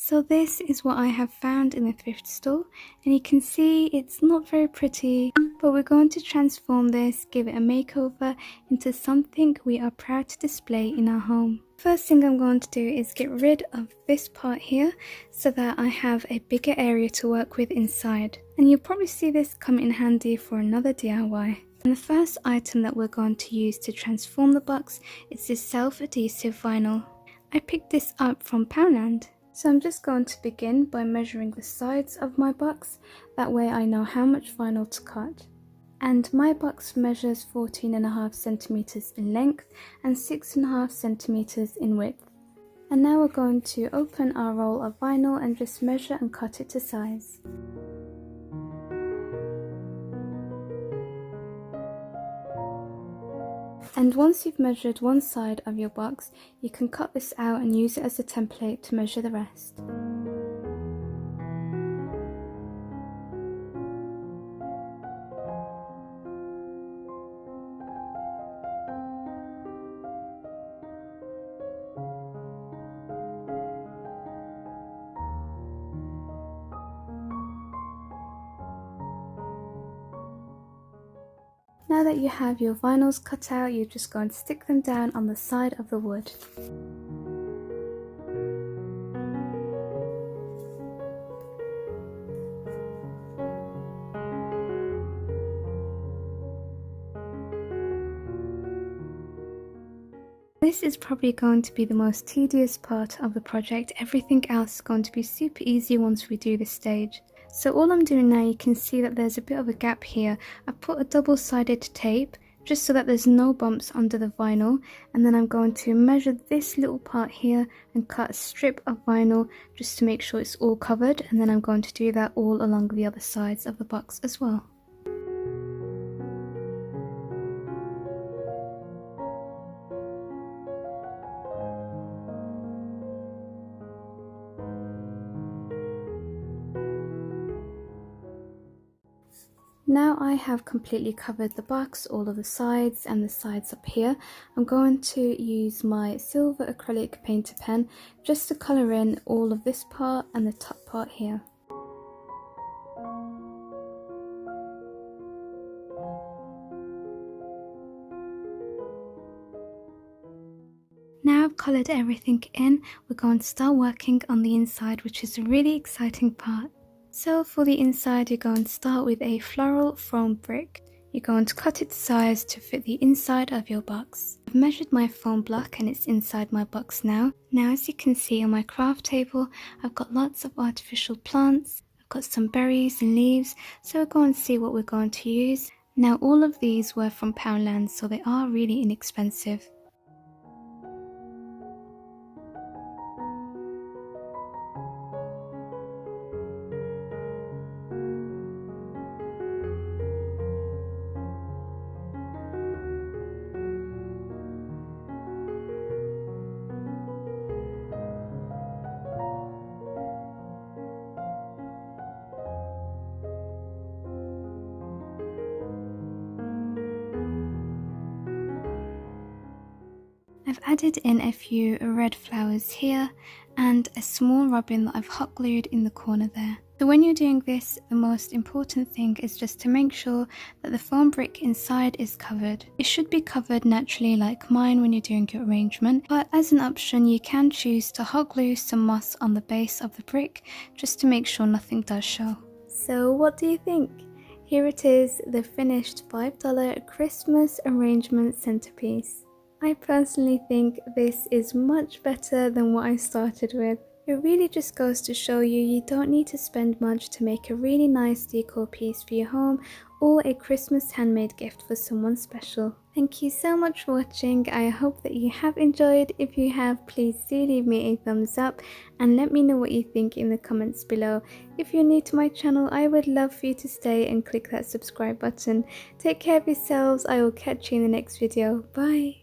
So this is what I have found in the thrift store, and you can see it's not very pretty, but we're going to transform this, give it a makeover into something we are proud to display in our home. First thing I'm going to do is get rid of this part here so that I have a bigger area to work with inside. And you'll probably see this come in handy for another DIY. And the first item that we're going to use to transform the box is this self-adhesive vinyl. I picked this up from Poundland. So I'm just going to begin by measuring the sides of my box, that way I know how much vinyl to cut. And my box measures 14.5 centimeters in length and 6.5 centimeters in width. And now we're going to open our roll of vinyl and just measure and cut it to size. And once you've measured one side of your box, you can cut this out and use it as a template to measure the rest. Now that you have your vinyls cut out, you're just going to stick them down on the side of the wood. This is probably going to be the most tedious part of the project. Everything else is going to be super easy once we do this stage. So all I'm doing now, you can see that there's a bit of a gap here. I put a double-sided tape just so that there's no bumps under the vinyl, and then I'm going to measure this little part here and cut a strip of vinyl just to make sure it's all covered, and then I'm going to do that all along the other sides of the box as well. Now I have completely covered the box, all of the sides and the sides up here. I'm going to use my silver acrylic painter pen just to colour in all of this part and the top part here. Now I've coloured everything in, we're going to start working on the inside, which is a really exciting part. So for the inside, you're going to start with a floral foam brick. You're going to cut its size to fit the inside of your box. I've measured my foam block and it's inside my box now. Now as you can see on my craft table, I've got lots of artificial plants. I've got some berries and leaves, so we're going to see what we're going to use. Now all of these were from Poundland, so they are really inexpensive. I've added in a few red flowers here and a small robin that I've hot glued in the corner there. So when you're doing this, the most important thing is just to make sure that the foam brick inside is covered. It should be covered naturally like mine when you're doing your arrangement, but as an option you can choose to hot glue some moss on the base of the brick just to make sure nothing does show. So what do you think? Here it is, the finished $5 Christmas arrangement centerpiece. I personally think this is much better than what I started with. It really just goes to show you don't need to spend much to make a really nice decor piece for your home or a Christmas handmade gift for someone special. Thank you so much for watching. I hope that you have enjoyed. If you have, please do leave me a thumbs up and let me know what you think in the comments below. If you're new to my channel, I would love for you to stay and click that subscribe button. Take care of yourselves. I will catch you in the next video. Bye.